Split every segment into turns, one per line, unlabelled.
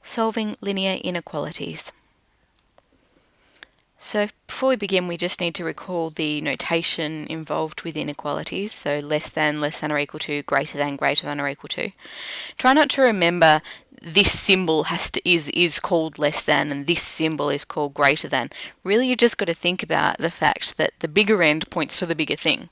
Solving linear inequalities. So before we begin, we just need to recall the notation involved with inequalities. So less than or equal to, greater than or equal to. Try not to remember this symbol is called less than and this symbol is called greater than. Really, you just got to think about the fact that the bigger end points to the bigger thing.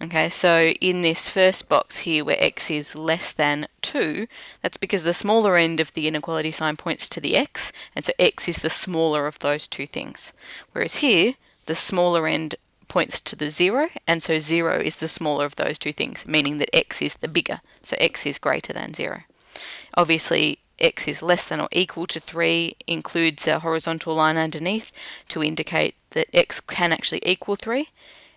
Okay, so in this first box here where x is less than 2, that's because the smaller end of the inequality sign points to the x, and so x is the smaller of those two things. Whereas here, the smaller end points to the 0, and so 0 is the smaller of those two things, meaning that x is the bigger, so x is greater than 0. Obviously, x is less than or equal to 3 includes a horizontal line underneath to indicate that x can actually equal 3,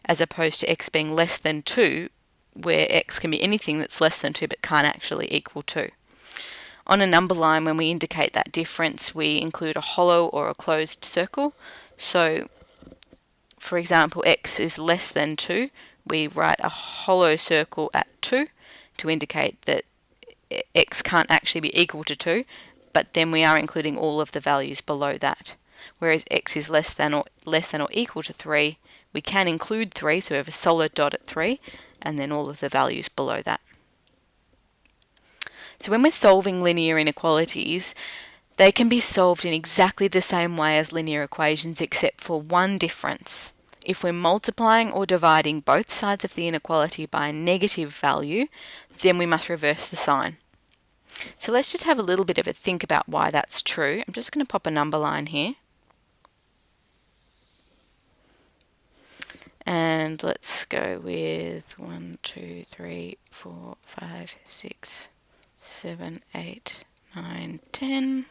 as opposed to x being less than 2, where x can be anything that's less than 2 but can't actually equal 2. On a number line, when we indicate that difference, we include a hollow or a closed circle. So, for example, x is less than 2, we write a hollow circle at 2 to indicate that x can't actually be equal to 2, but then we are including all of the values below that. Whereas x is less than or equal to 3, we can include 3, so we have a solid dot at 3, and then all of the values below that. So when we're solving linear inequalities, they can be solved in exactly the same way as linear equations, except for one difference. If we're multiplying or dividing both sides of the inequality by a negative value, then we must reverse the sign. So let's just have a little bit of a think about why that's true. I'm just going to pop a number line here. And let's go with 1, 2, 3, 4, 5, 6, 7, 8, 9, 10.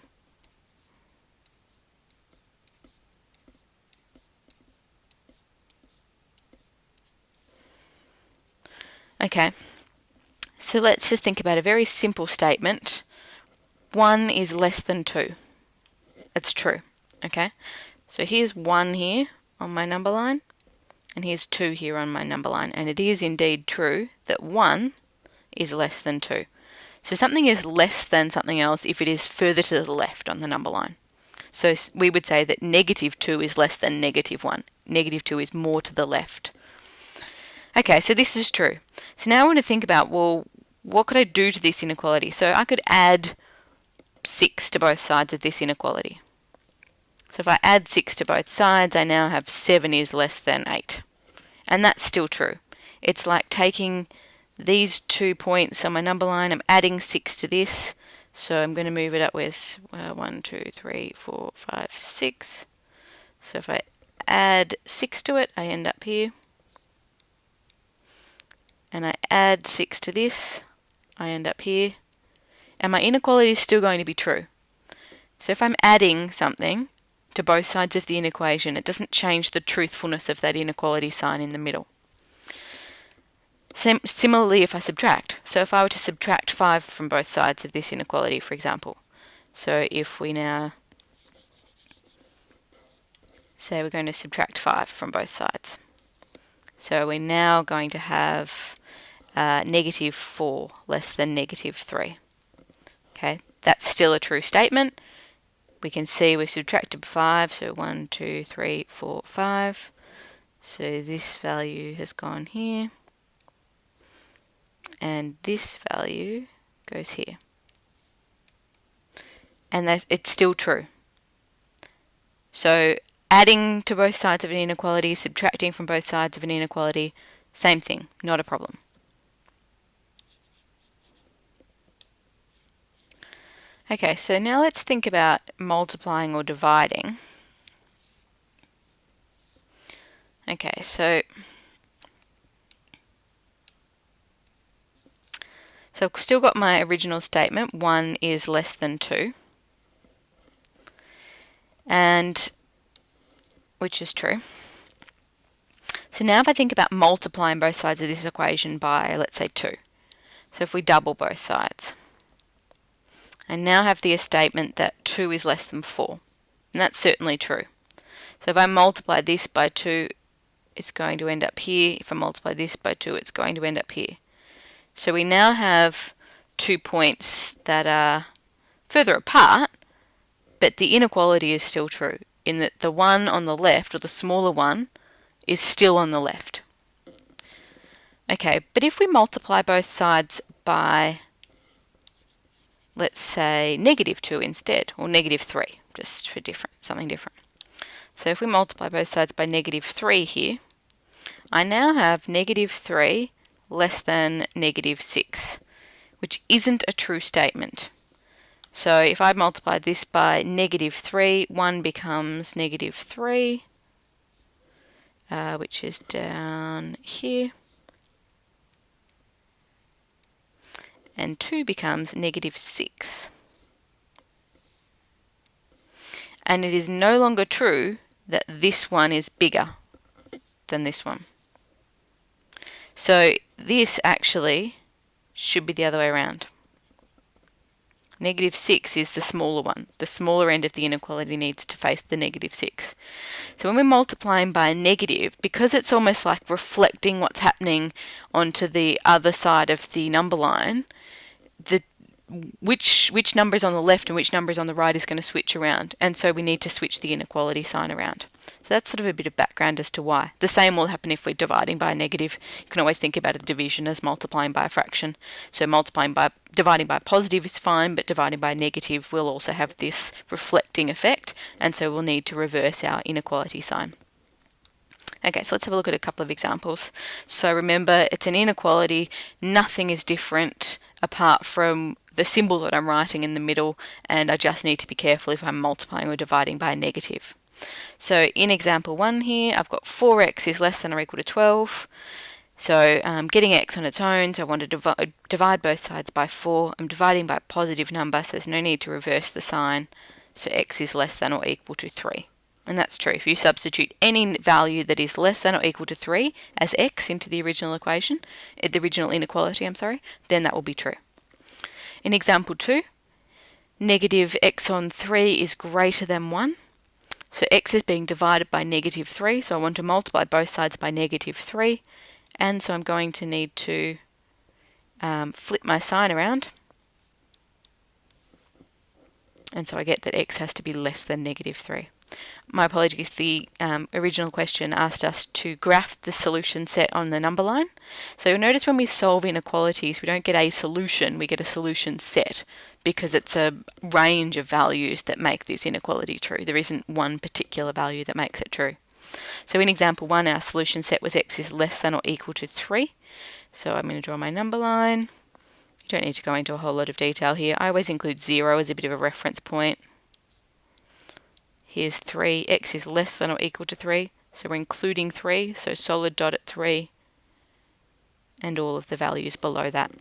Okay, so let's just think about a very simple statement. 1 is less than 2. That's true. Okay, so here's 1 here on my number line, and here's 2 here on my number line, and it is indeed true that 1 is less than 2. So something is less than something else if it is further to the left on the number line. So we would say that negative 2 is less than negative 1. Negative 2 is more to the left. Okay, so this is true. So now I want to think about, well, what could I do to this inequality? So I could add 6 to both sides of this inequality. So if I add 6 to both sides, I now have 7 is less than 8. And that's still true. It's like taking these 2 points on my number line, I'm adding 6 to this, so I'm going to move it up with 1, 2, 3, 4, 5, 6. So if I add 6 to it, I end up here. And I add 6 to this, I end up here. And my inequality is still going to be true. So if I'm adding something to both sides of the inequation, it doesn't change the truthfulness of that inequality sign in the middle. Similarly, if I subtract, so if I were to subtract 5 from both sides of this inequality, for example, so if we now say we're going to subtract 5 from both sides, so we're now going to have negative 4 less than negative 3. Okay, that's still a true statement. We can see we've subtracted 5, so 1, 2, 3, 4, 5. So this value has gone here. And this value goes here. And it's still true. So adding to both sides of an inequality, subtracting from both sides of an inequality, same thing, not a problem. Okay, so now let's think about multiplying or dividing. Okay, so I've still got my original statement, 1 is less than 2, and which is true. So now if I think about multiplying both sides of this equation by, let's say, 2. So if we double both sides, I now have the statement that 2 is less than 4, and that's certainly true. So if I multiply this by 2, it's going to end up here. If I multiply this by 2, it's going to end up here. So we now have 2 points that are further apart, but the inequality is still true in that the one on the left, or the smaller one, is still on the left. Okay, but if we multiply both sides by, let's say, -2 instead, or -3, just for something different. So if we multiply both sides by -3 here, I now have -3 less than -6, which isn't a true statement. So if I multiply this by -3, 1 becomes -3, which is down here, and 2 becomes -6. And it is no longer true that this one is bigger than this one. So this actually should be the other way around. -6 is the smaller one. The smaller end of the inequality needs to face the -6. So when we're multiplying by a negative, because it's almost like reflecting what's happening onto the other side of the number line, which number is on the left and which number is on the right is going to switch around, and so we need to switch the inequality sign around. So that's sort of a bit of background as to why. The same will happen if we're dividing by a negative. You can always think about a division as multiplying by a fraction. So dividing by a positive is fine, but dividing by a negative will also have this reflecting effect, and so we'll need to reverse our inequality sign. Okay, so let's have a look at a couple of examples. So remember, it's an inequality. Nothing is different apart from the symbol that I'm writing in the middle, and I just need to be careful if I'm multiplying or dividing by a negative. So in example 1 here, I've got 4x is less than or equal to 12. So getting x on its own, so I want to divide both sides by 4. I'm dividing by a positive number, so there's no need to reverse the sign. So x is less than or equal to 3. And that's true. If you substitute any value that is less than or equal to 3 as x into the original equation, the original inequality, then that will be true. In example 2, negative x on 3 is greater than 1. So x is being divided by -3, so I want to multiply both sides by -3, and so I'm going to need to flip my sign around, and so I get that x has to be less than -3. My apologies, the original question asked us to graph the solution set on the number line. So you'll notice when we solve inequalities, we don't get a solution, we get a solution set, because it's a range of values that make this inequality true. There isn't one particular value that makes it true. So in example 1, our solution set was x is less than or equal to 3. So I'm going to draw my number line. You don't need to go into a whole lot of detail here. I always include 0 as a bit of a reference point. Here's 3, x is less than or equal to 3, so we're including 3, so solid dot at 3, and all of the values below that.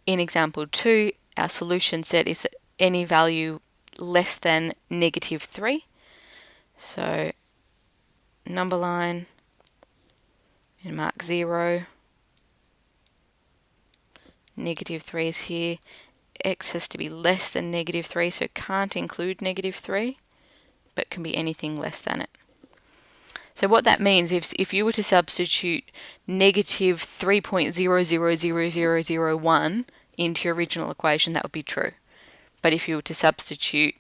In example 2, our solution set is any value less than -3, so number line, and mark 0, -3 is here. X has to be less than -3, so can't include -3, but can be anything less than it. So what that means, if you were to substitute -3.000001 into your original equation, that would be true. But if you were to substitute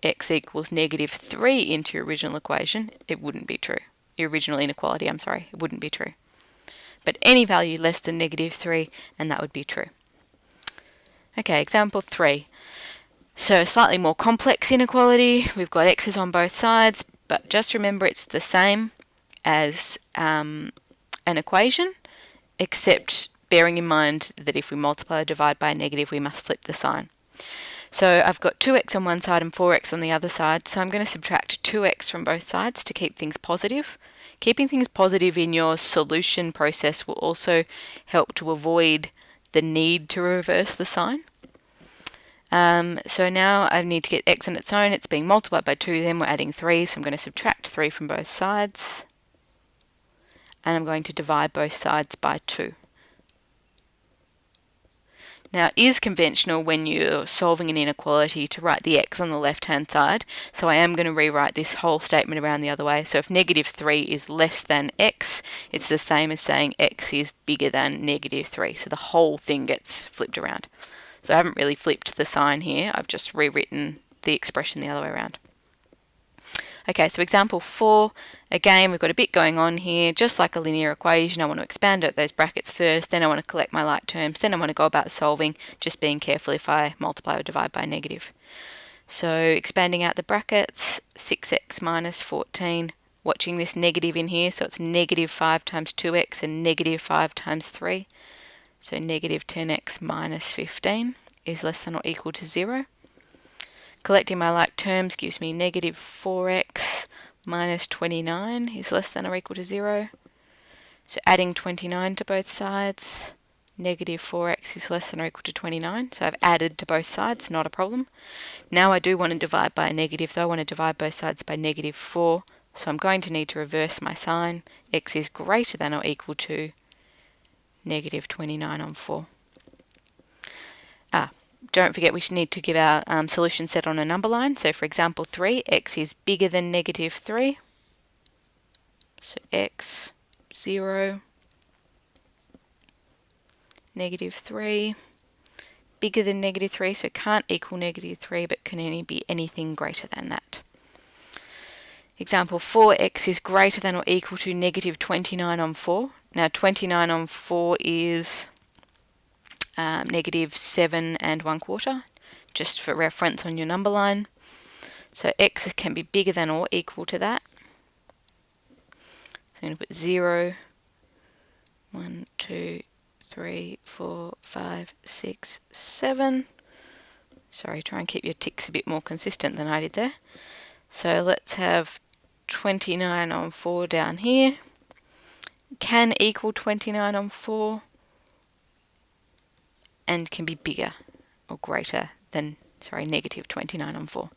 x equals -3 into your original equation, it wouldn't be true. Your original inequality, it wouldn't be true. But any value less than -3, and that would be true. Okay, example 3. So a slightly more complex inequality. We've got x's on both sides, but just remember it's the same as an equation, except bearing in mind that if we multiply or divide by a negative, we must flip the sign. So I've got 2x on one side and 4x on the other side, so I'm going to subtract 2x from both sides to keep things positive. Keeping things positive in your solution process will also help to avoid the need to reverse the sign. So now I need to get x on its own. It's being multiplied by 2, then we're adding 3, so I'm going to subtract 3 from both sides, and I'm going to divide both sides by 2. Now it is conventional when you're solving an inequality to write the x on the left hand side, so I am going to rewrite this whole statement around the other way. So if -3 is less than x, it's the same as saying x is bigger than -3, so the whole thing gets flipped around. So I haven't really flipped the sign here, I've just rewritten the expression the other way around. Okay, so example 4, again we've got a bit going on here, just like a linear equation. I want to expand out those brackets first, then I want to collect my like terms, then I want to go about solving, just being careful if I multiply or divide by negative. So expanding out the brackets, 6x minus 14, watching this negative in here, so it's negative 5 times 2x and negative 5 times 3. So negative 10x minus 15 is less than or equal to 0. Collecting my like terms gives me negative 4x minus 29 is less than or equal to 0. So adding 29 to both sides, negative 4x is less than or equal to 29. So I've added to both sides, not a problem. Now I do want to divide by a negative, though I want to divide both sides by negative 4. So I'm going to need to reverse my sign. X is greater than or equal to negative 29 on 4. Don't forget we need to give our solution set on a number line. So for example 3, x is bigger than negative 3. So x, 0, negative 3, bigger than negative 3, so can't equal negative 3, but can only be anything greater than that. Example 4, x is greater than or equal to negative 29 on 4. Now 29 on 4 is negative 7 1/4, just for reference on your number line. So x can be bigger than or equal to that. So I'm going to put 0, 1, 2, 3, 4, 5, 6, 7. Sorry, try and keep your ticks a bit more consistent than I did there. So let's have 29 on 4 down here. Can equal 29 on 4 and can be bigger or greater than, negative 29 on 4.